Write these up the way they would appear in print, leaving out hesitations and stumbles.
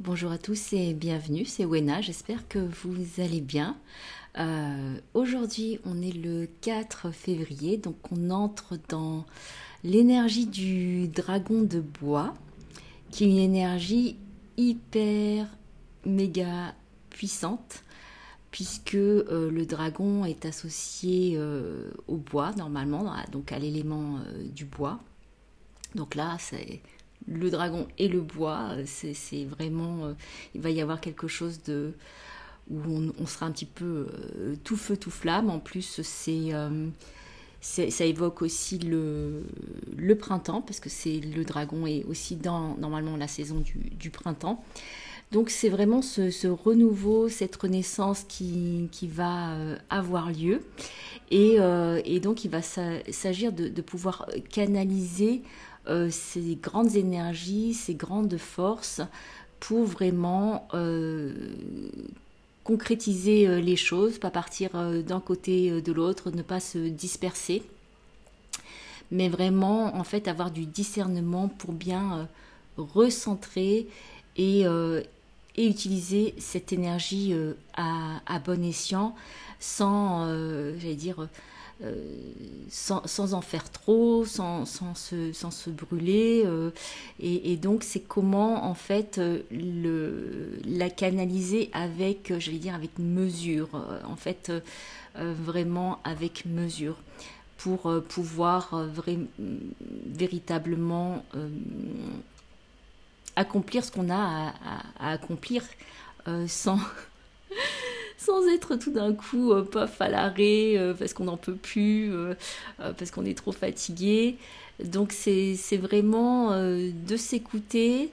Bonjour à tous et bienvenue, c'est Wena, j'espère que vous allez bien. Aujourd'hui on est le 4 février, donc on entre dans l'énergie du dragon de bois, qui est une énergie hyper méga puissante, puisque le dragon est associé au bois normalement, donc à l'élément du bois. Donc là, c'est le dragon et le bois, c'est vraiment, il va y avoir quelque chose de où on sera un petit peu tout feu tout flamme. En plus, ça évoque aussi le printemps parce que c'est le dragon est aussi dans normalement la saison du printemps. Donc c'est vraiment ce renouveau, cette renaissance qui va avoir lieu. Et donc il va s'agir de pouvoir canaliser ces grandes énergies, ces grandes forces pour vraiment concrétiser les choses, pas partir d'un côté de l'autre, ne pas se disperser, mais vraiment en fait avoir du discernement pour bien recentrer et, euh, et utiliser cette énergie à bon escient sans, j'allais dire, sans en faire trop, sans se brûler. Et donc c'est comment en fait la canaliser avec, j'allais dire, avec mesure. En fait, vraiment avec mesure pour pouvoir véritablement accomplir ce qu'on a à accomplir sans, sans être tout d'un coup pof à l'arrêt parce qu'on n'en peut plus, parce qu'on est trop fatigué. Donc c'est vraiment de s'écouter,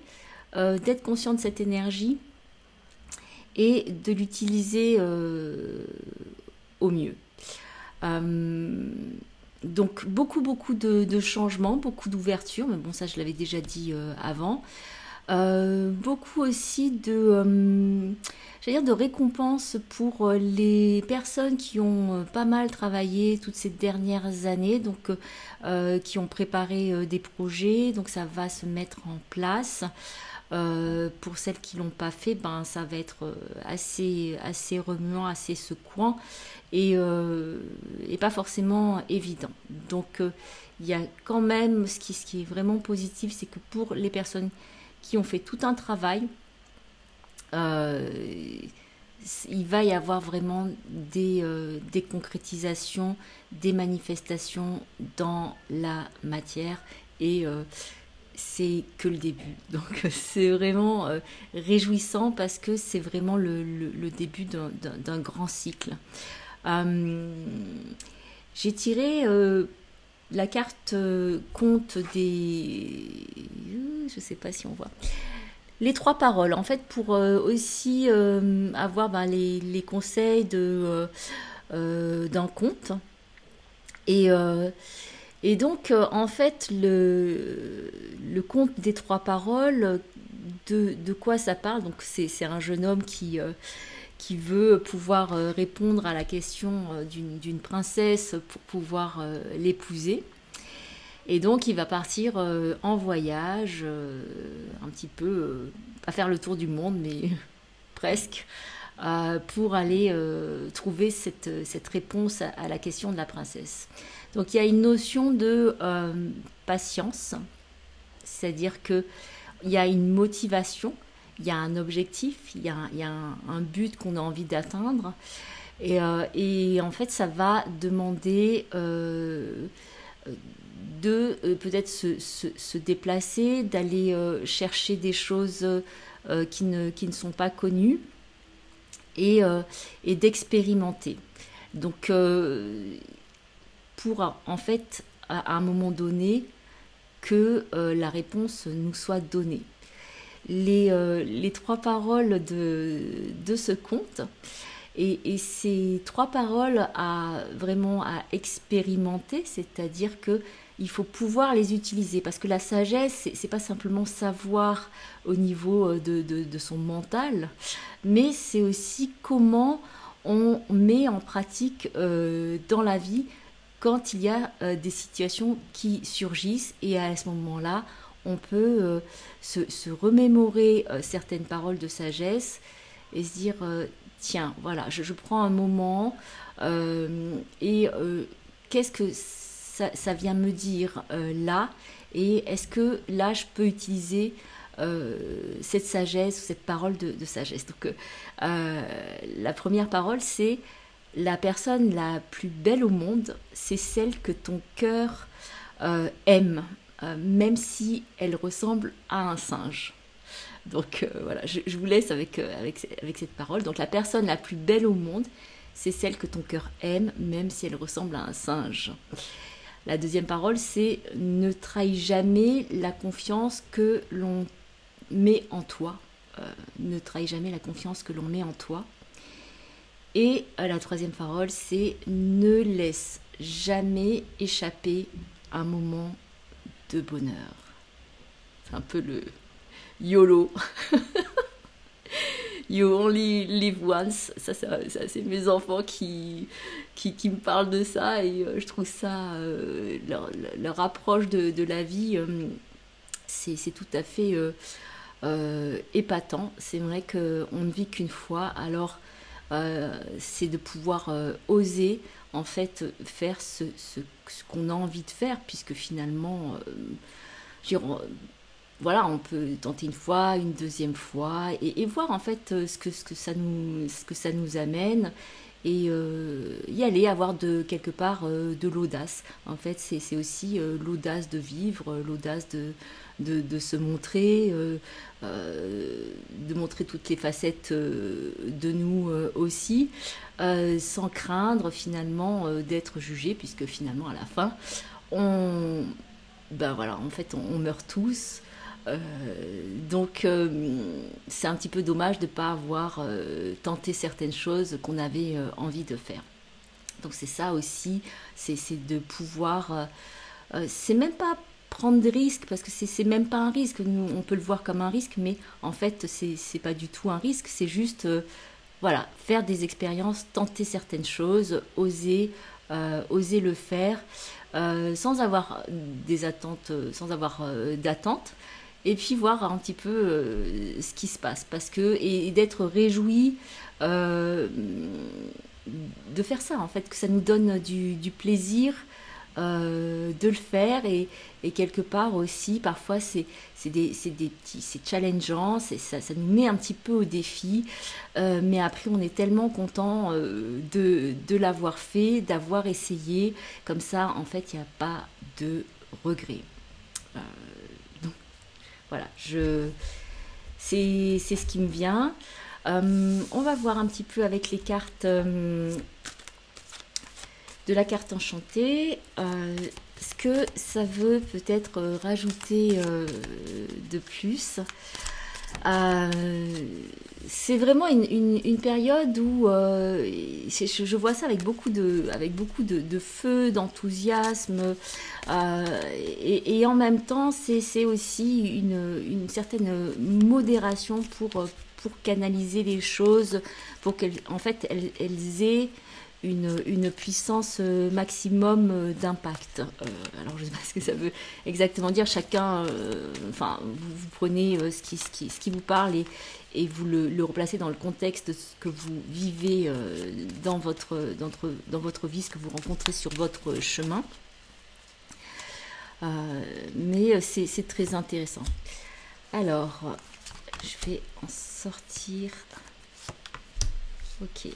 d'être conscient de cette énergie et de l'utiliser au mieux. Euh, donc beaucoup de changements, beaucoup d'ouverture, mais bon ça je l'avais déjà dit avant. Beaucoup aussi j'allais dire de récompenses pour les personnes qui ont pas mal travaillé toutes ces dernières années, donc qui ont préparé des projets, donc ça va se mettre en place. Pour celles qui l'ont pas fait, ben ça va être assez remuant, assez secouant et pas forcément évident. Donc il y a quand même ce qui est vraiment positif, c'est que pour les personnes qui ont fait tout un travail, euh, il va y avoir vraiment des concrétisations, des manifestations dans la matière et c'est que le début. Donc c'est vraiment réjouissant parce que c'est vraiment le début d'un grand cycle. Euh, j'ai tiré la carte compte des... Je sais pas si on voit. Les trois paroles, en fait, pour aussi avoir ben, les conseils d'un conte. Et, euh, et donc, en fait, le conte des trois paroles, de quoi ça parle? Donc, c'est un jeune homme qui veut pouvoir répondre à la question d'une princesse pour pouvoir l'épouser. Et donc il va partir en voyage, un petit peu, pas faire le tour du monde, mais presque, pour aller trouver cette réponse à la question de la princesse. Donc il y a une notion de patience, c'est-à-dire qu'il y a une motivation, il y a un objectif, il y a un but qu'on a envie d'atteindre. Et en fait, ça va demander de peut-être se déplacer, d'aller chercher des choses qui ne sont pas connues et d'expérimenter. Donc, pour en fait, à un moment donné, que la réponse nous soit donnée. Les trois paroles de ce conte, et ces trois paroles vraiment à expérimenter, c'est-à-dire que il faut pouvoir les utiliser parce que la sagesse, c'est pas simplement savoir au niveau de son mental, mais c'est aussi comment on met en pratique dans la vie quand il y a des situations qui surgissent et à ce moment-là, on peut se remémorer certaines paroles de sagesse et se dire tiens, voilà, je prends un moment et qu'est-ce que ça vient me dire là, et est-ce que là je peux utiliser cette sagesse, cette parole de sagesse. Donc la première parole, c'est: la personne la plus belle au monde, c'est celle que ton cœur aime, même si elle ressemble à un singe. Donc voilà, je vous laisse avec cette parole. Donc la personne la plus belle au monde, c'est celle que ton cœur aime, même si elle ressemble à un singe. La deuxième parole, c'est: ne trahis jamais la confiance que l'on met en toi. Ne trahis jamais la confiance que l'on met en toi. Et la troisième parole, c'est: ne laisse jamais échapper un moment de bonheur. C'est un peu le YOLO. You only live once. Ça c'est mes enfants qui me parlent de ça, et je trouve ça, leur approche de la vie, c'est tout à fait épatant. C'est vrai qu'on ne vit qu'une fois, alors c'est de pouvoir oser en fait faire ce qu'on a envie de faire, puisque finalement voilà, on peut tenter une fois, une deuxième fois, et voir en fait ce que ça nous amène, et y aller, avoir quelque part de l'audace. En fait, c'est aussi l'audace de vivre, l'audace de se montrer, de montrer toutes les facettes de nous aussi, sans craindre finalement d'être jugé, puisque finalement à la fin, ben voilà, en fait on meurt tous. Donc c'est un petit peu dommage de ne pas avoir tenté certaines choses qu'on avait envie de faire. Donc c'est ça aussi, c'est de pouvoir, c'est même pas prendre des risques, parce que c'est même pas un risque. Nous on peut le voir comme un risque, mais en fait c'est pas du tout un risque, c'est juste voilà, faire des expériences, tenter certaines choses, oser le faire, sans avoir des attentes, sans avoir d'attente, et puis voir un petit peu ce qui se passe, parce que et d'être réjoui de faire ça, en fait, que ça nous donne du plaisir de le faire, et quelque part aussi parfois c'est challengeant, ça nous met un petit peu au défi, mais après on est tellement content de l'avoir fait, d'avoir essayé. Comme ça en fait il n'y a pas de regret. Donc voilà, c'est ce qui me vient. On va voir un petit peu avec les cartes de la carte enchantée, ce que ça veut peut-être rajouter de plus. C'est vraiment une période où je vois ça avec beaucoup de feu, d'enthousiasme, et en même temps c'est aussi une certaine modération pour canaliser les choses, pour qu'elles en fait elles aient une puissance maximum d'impact. Alors je ne sais pas ce que ça veut exactement dire, chacun, enfin vous prenez ce qui vous parle, et vous le replacez dans le contexte de ce que vous vivez dans votre vie, ce que vous rencontrez sur votre chemin. Mais c'est très intéressant. Alors, je vais en sortir. Ok.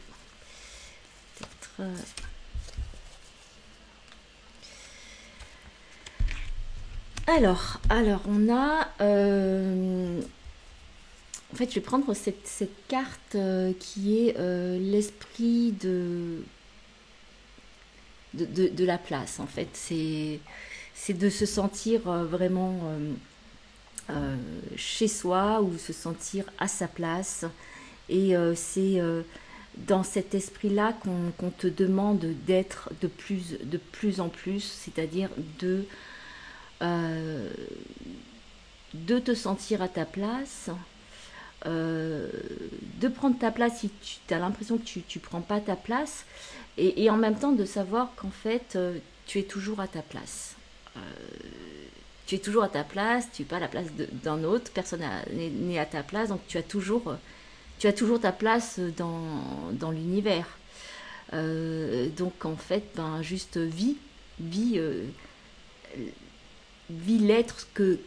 Alors, on a... en fait, je vais prendre cette carte qui est l'esprit de la place. En fait, c'est de se sentir vraiment chez soi, ou se sentir à sa place. Et c'est dans cet esprit-là qu'on te demande d'être de plus en plus, c'est-à-dire de te sentir à ta place, de prendre ta place si tu as l'impression que tu prends pas ta place, et en même temps de savoir qu'en fait tu es toujours à ta place. tu es toujours à ta place, tu n'es pas à la place d'un autre, personne n'est à ta place, donc tu as toujours ta place dans l'univers. Donc en fait, ben, juste vis, vis l'être que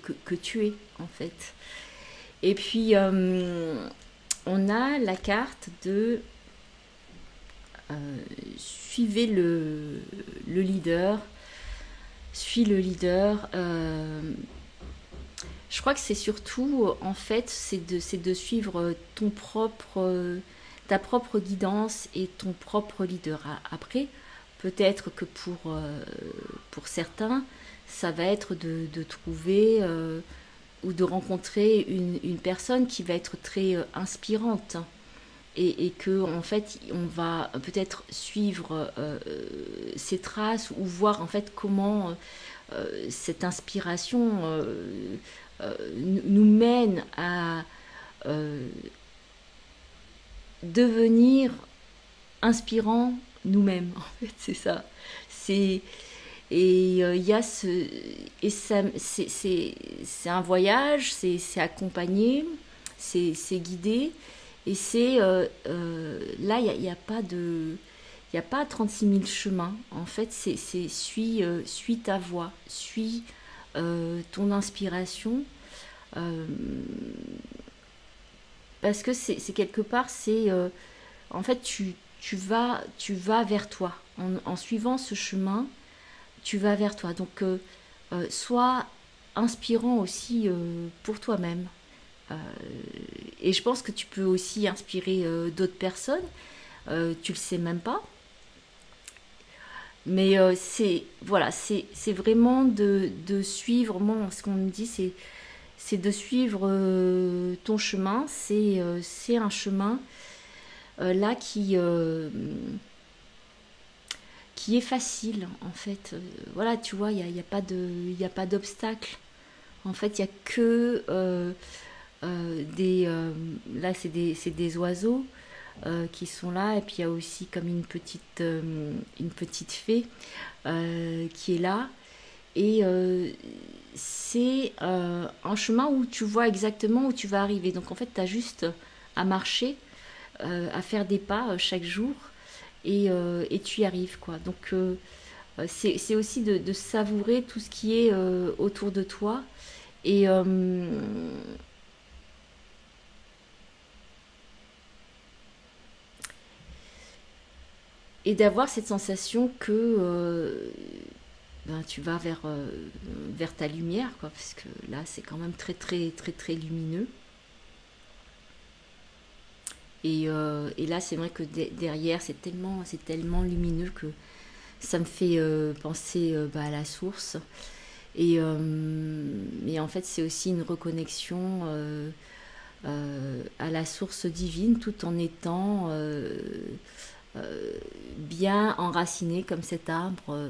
tu es en fait. Et puis on a la carte de suivez le leader, suis le leader. Je crois que c'est surtout, en fait, c'est de suivre ta propre guidance et ton propre leader. Après, peut-être que pour certains, ça va être de trouver ou de rencontrer une personne qui va être très inspirante. Et que en fait on va peut-être suivre ses traces ou voir en fait comment cette inspiration nous mène à devenir inspirant nous-mêmes. En fait, c'est ça. C'est et il y a ça, c'est un voyage, c'est accompagné, c'est guidé. Et c'est là, il n'y a pas de, il y a pas 36 000 chemins. En fait, c'est suis ta voix, suis ton inspiration. Euh, Parce que c'est quelque part, c'est en fait, tu vas vers toi. En suivant ce chemin, tu vas vers toi. Donc, sois inspirant aussi pour toi-même. Euh, et je pense que tu peux aussi inspirer d'autres personnes. Tu le sais même pas. Mais c'est voilà, c'est vraiment de suivre. Moi, ce qu'on me dit, c'est de suivre ton chemin. C'est un chemin là qui est facile en fait. Voilà, tu vois, il y a pas d'obstacle. En fait, il y a que là c'est des oiseaux qui sont là, et puis il y a aussi comme une petite fée qui est là, et c'est un chemin où tu vois exactement où tu vas arriver. Donc en fait tu as juste à marcher, à faire des pas chaque jour, et tu y arrives quoi. Donc c'est aussi de savourer tout ce qui est autour de toi, et et d'avoir cette sensation que ben, tu vas vers ta lumière, quoi, parce que là c'est quand même très très très très lumineux. Et là c'est vrai que derrière c'est tellement lumineux que ça me fait penser bah, à la source. Et en fait c'est aussi une reconnexion à la source divine, tout en étant bien enraciné comme cet arbre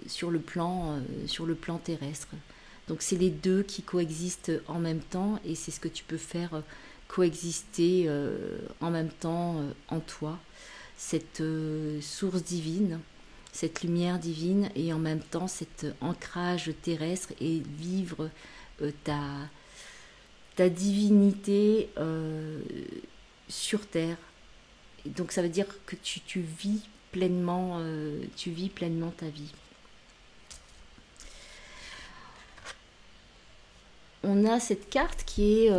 sur le plan terrestre. Donc c'est les deux qui coexistent en même temps, et c'est ce que tu peux faire coexister en même temps en toi, cette source divine, cette lumière divine, et en même temps cet ancrage terrestre, et vivre ta divinité sur terre. Et donc ça veut dire que tu vis pleinement ta vie. On a cette carte qui est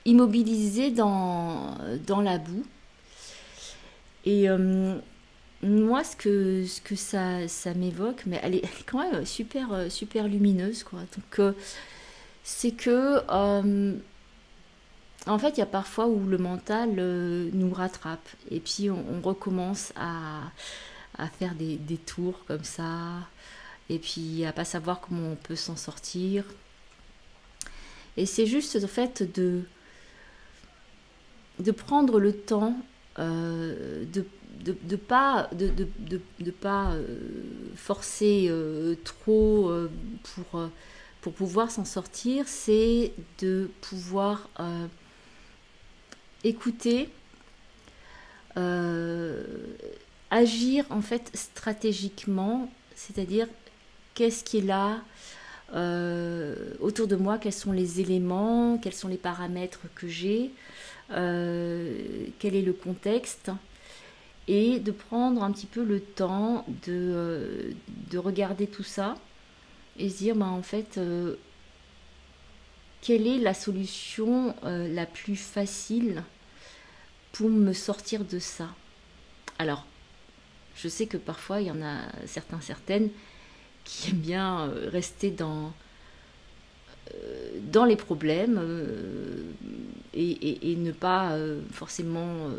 immobilisée dans la boue. Et moi, ce que ça m'évoque, mais elle est quand même super lumineuse, quoi. Donc, c'est que, en fait, il y a parfois où le mental nous rattrape. Et puis, on recommence à faire des tours comme ça. Et puis, à pas savoir comment on peut s'en sortir. Et c'est juste, en fait, de prendre le temps de pas forcer trop pour pouvoir s'en sortir. C'est de pouvoir écouter, agir en fait stratégiquement, c'est-à-dire qu'est-ce qui est là autour de moi, quels sont les éléments, quels sont les paramètres que j'ai, quel est le contexte, et de prendre un petit peu le temps de regarder tout ça et se dire, en fait, quelle est la solution la plus facile pour me sortir de ça. Alors, je sais que parfois, il y en a certaines qui aiment bien rester dans les problèmes et ne pas forcément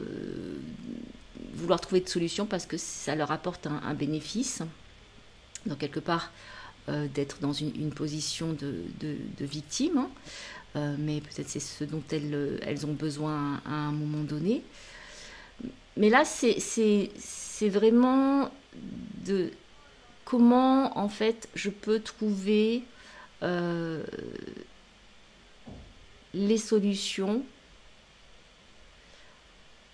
vouloir trouver de solution parce que ça leur apporte un bénéfice. Donc, quelque part, d'être dans une position de victime, hein. Mais peut-être c'est ce dont elles ont besoin à un moment donné. Mais là, c'est vraiment de comment, en fait, je peux trouver les solutions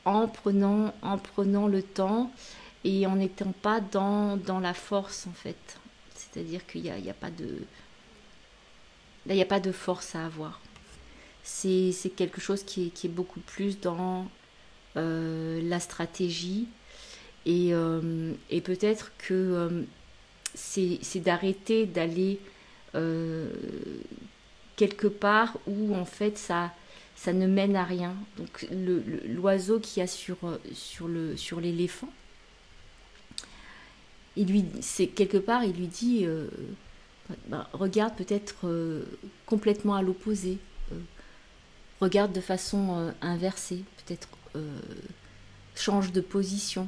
en prenant le temps et en n'étant pas dans la force, en fait. C'est-à-dire qu'il n'y a pas de... Là, il n'y a pas de force à avoir. C'est quelque chose qui est beaucoup plus dans la stratégie et peut-être que c'est d'arrêter d'aller quelque part où en fait ça ne mène à rien. Donc l'oiseau qu'il y a sur l'éléphant, quelque part il lui dit regarde peut-être complètement à l'opposé, regarde de façon inversée, peut-être change de position.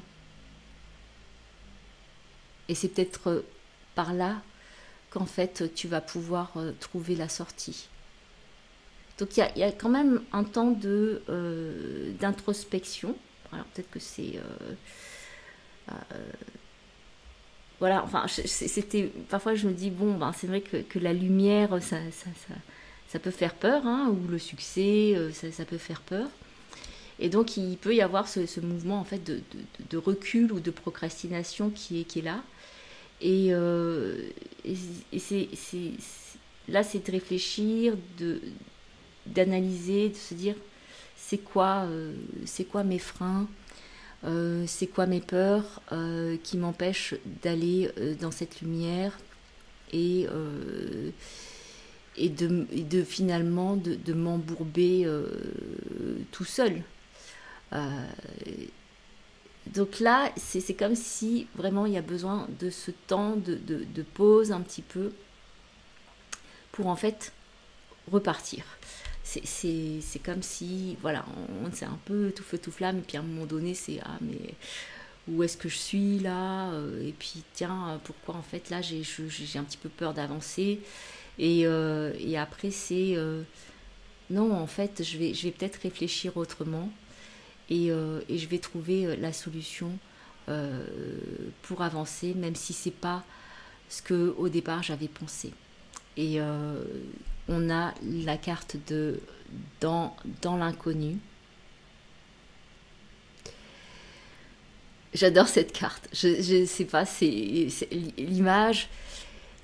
Et c'est peut-être par là qu'en fait tu vas pouvoir trouver la sortie. Donc il y a quand même un temps d'introspection. Alors peut-être que c'est... voilà, enfin, c'était... Parfois je me dis, c'est vrai que la lumière, ça peut faire peur, hein, ou le succès, ça peut faire peur. Et donc il peut y avoir ce mouvement en fait de recul ou de procrastination qui est là. Et là, c'est de réfléchir, d'analyser, de se dire c'est quoi mes freins, c'est quoi mes peurs qui m'empêchent d'aller dans cette lumière et finalement de m'embourber tout seul. Donc là, c'est comme si vraiment il y a besoin de ce temps de pause un petit peu pour en fait repartir. C'est comme si, voilà, c'est un peu tout feu tout flamme et puis à un moment donné c'est mais où est-ce que je suis là, et puis tiens, pourquoi en fait là j'ai un petit peu peur d'avancer et après c'est non, en fait je vais peut-être réfléchir autrement. Et je vais trouver la solution pour avancer, même si c'est pas ce que au départ j'avais pensé. Et on a la carte de dans l'inconnu. J'adore cette carte. Je sais pas, c'est l'image.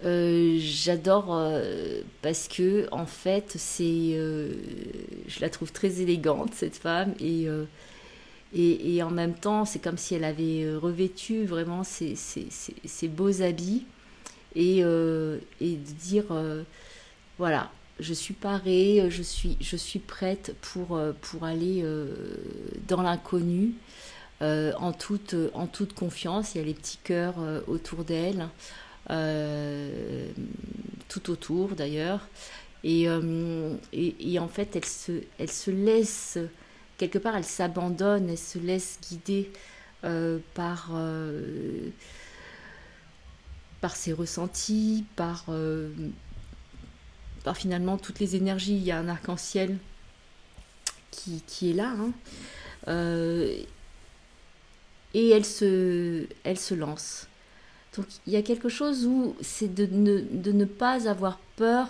J'adore parce que en fait je la trouve très élégante cette femme et en même temps c'est comme si elle avait revêtu vraiment ces beaux habits et de dire voilà, je suis parée, je suis prête pour aller dans l'inconnu en toute confiance. Il y a les petits cœurs autour d'elle. Tout autour d'ailleurs et en fait elle se laisse quelque part, elle s'abandonne, elle se laisse guider par ses ressentis, par finalement toutes les énergies. Il y a un arc-en-ciel qui est là, hein. Et elle se lance. Donc il y a quelque chose où c'est de ne pas avoir peur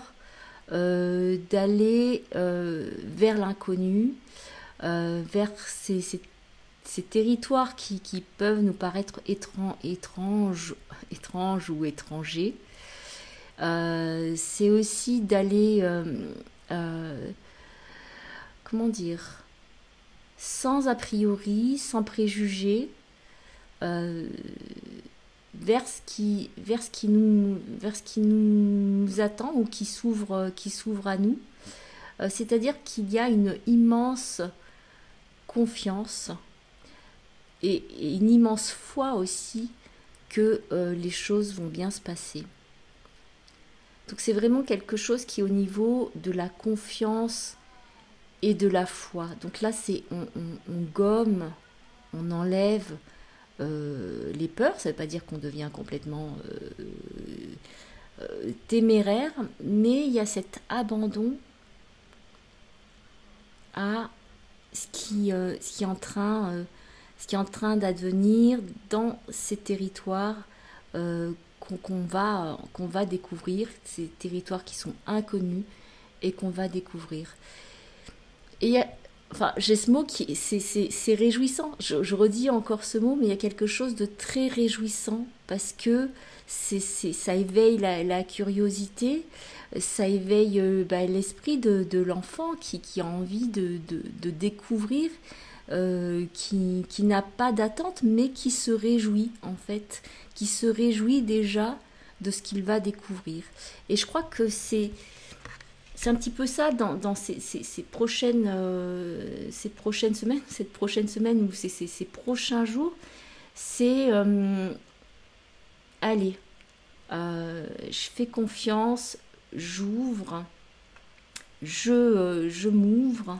d'aller vers l'inconnu, vers ces territoires qui peuvent nous paraître étranges ou étrangers. C'est aussi d'aller, comment dire, sans a priori, sans préjugés, euh, vers ce qui nous attend ou qui s'ouvre à nous. C'est-à-dire qu'il y a une immense confiance et une immense foi aussi que les choses vont bien se passer. Donc c'est vraiment quelque chose qui est au niveau de la confiance et de la foi. Donc là, on gomme, on enlève les peurs. Ça ne veut pas dire qu'on devient complètement téméraire, mais il y a cet abandon à ce qui est en train d'advenir dans ces territoires qu'on va découvrir, ces territoires qui sont inconnus et qu'on va découvrir. Et enfin, j'ai ce mot qui c'est réjouissant. Je redis encore ce mot, mais il y a quelque chose de très réjouissant parce que ça éveille la curiosité, ça éveille l'esprit de l'enfant qui a envie de découvrir, qui n'a pas d'attente, mais qui se réjouit en fait, qui se réjouit déjà de ce qu'il va découvrir. Et je crois que c'est un petit peu ça dans ces prochaines semaines, cette prochaine semaine ou ces prochains jours, c'est allez, je fais confiance, j'ouvre, je m'ouvre,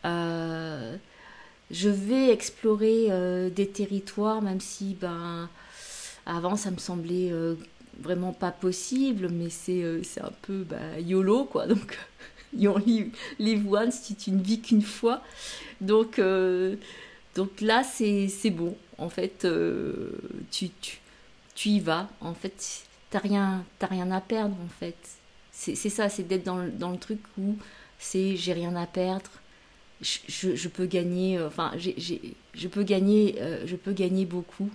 je vais explorer des territoires, même si avant ça me semblait vraiment pas possible, mais c'est un peu YOLO quoi, donc you only live once, tu ne vis qu'une fois, donc là c'est bon en fait, tu y vas en fait, t'as rien à perdre en fait, c'est ça, c'est d'être dans le truc où j'ai rien à perdre, je peux gagner, enfin je peux gagner beaucoup,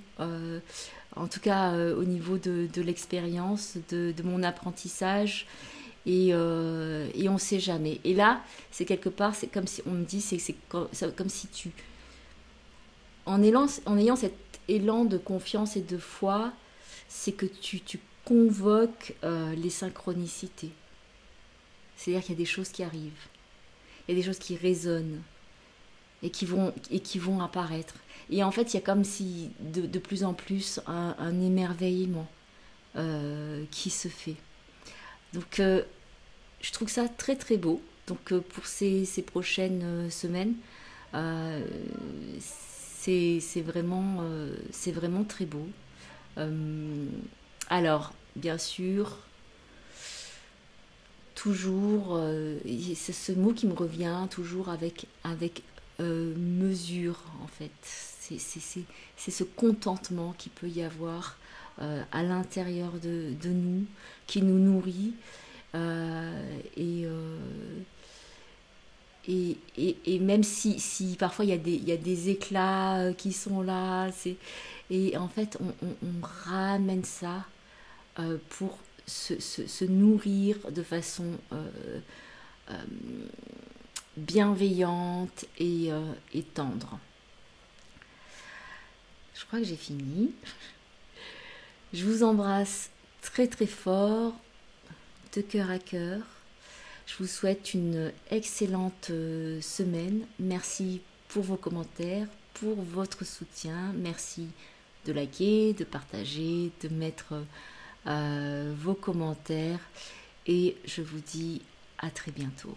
en tout cas au niveau de l'expérience, de mon apprentissage, et on ne sait jamais. Et là, c'est quelque part, c'est comme si on me dit, c'est comme si en ayant cet élan de confiance et de foi, c'est que tu convoques les synchronicités. C'est-à-dire qu'il y a des choses qui arrivent, il y a des choses qui résonnent et qui vont apparaître. Et en fait, il y a comme si de plus en plus un émerveillement qui se fait. Donc, je trouve ça très très beau. Donc, pour ces prochaines semaines, c'est vraiment très beau. Alors, bien sûr, toujours, c'est ce mot qui me revient toujours avec mesure en fait. C'est ce contentement qu'il peut y avoir à l'intérieur de nous, qui nous nourrit, et même si parfois il y a des éclats qui sont là, et en fait on ramène ça pour se nourrir de façon bienveillante et tendre. Je crois que j'ai fini. Je vous embrasse très très fort, de cœur à cœur. Je vous souhaite une excellente semaine. Merci pour vos commentaires, pour votre soutien. Merci de liker, de partager, de mettre vos commentaires. Et je vous dis à très bientôt.